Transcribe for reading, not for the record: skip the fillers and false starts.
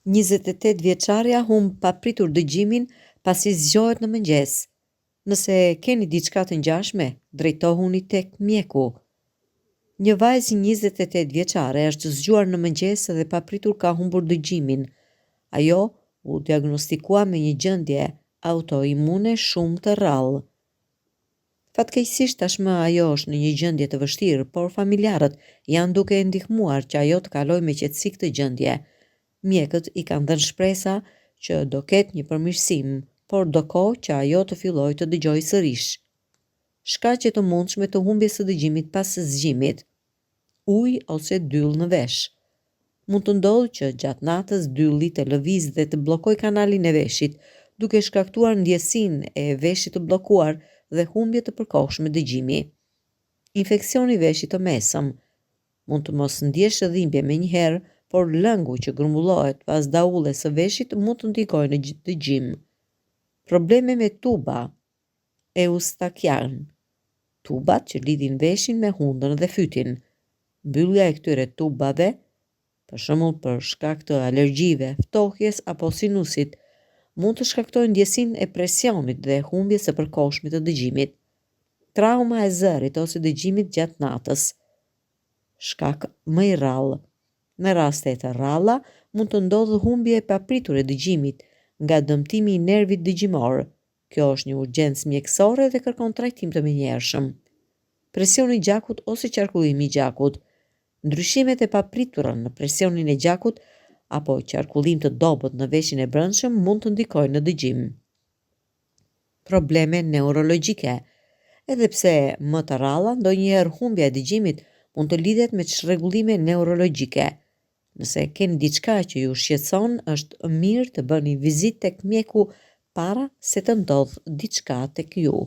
Njëzet vjeçarja humb papritur dëgjimin pasi zgjohet në mëngjes. Nëse keni diçka të ngjashme, drejtohuni tek mjeku. Një vajzë 28 vjeçare është zgjuar në mëngjes dhe papritur ka humbur dëgjimin. Ajo u diagnostikua me një gjendje autoimune shumë të rrallë. Fatkeqësisht tashmë ajo është në një gjendje të vështirë, por familjarët janë duke e ndihmuar që ajo të kalojë me qetësi këtë gjendje. Mjekët i kanë dhënë shpresa që do ketë një përmirësim, por do kohë që ajo të fillojë të dëgjojë sërish. Shkaqe të mundshme të humbjes së dëgjimit pas zgjimit: ujë ose dyll në vesh. Mund të ndodhë që gjatë natës dylli të lëvizë dhe të bllokojë kanalin e veshit, duke shkaktuar ndjesinë e veshit të bllokuar dhe humbje të përkohshme dëgjimi. Infeksioni i veshit të mesëm. Mund të mos ndjesh dhimbje menjëherë, por lëngu që grumbullohet pas daulles së veshit mund të ndikojë në dëgjim. Probleme me tuba eustakian. Tubat që lidhin veshin me hundën dhe fytin. Mbyllja e këtyre tubave, për shembull për shkak të alergjive, ftohjes apo sinusit, mund të shkaktojë ndjesinë e presionit dhe humbjes së përkohshme të dëgjimit. Trauma e zërit ose dëgjimit gjatë natës. Shkak më i rrallë. Në raste të rralla, mund të ndodhë humbje e papritur e dëgjimit nga dëmtimi i nervit dëgjimor. Kjo është një urgjencë mjekësore dhe kërkon trajtim të menjëhershëm. Presioni i gjakut ose qarkullimi i gjakut. Ndryshimet e papritura në presionin e gjakut apo qarkullim të dobët në veshin e brendshëm mund të ndikojnë në dëgjim. Probleme neurologjike. Edhe pse më të rralla, ndonjëherë humbja e dëgjimit mund të lidhet me çrregullime neurologjike. Nëse keni diçka që ju shqetëson, është mirë të bëni vizitë tek mjeku para se të ndodhë diçka tek ju.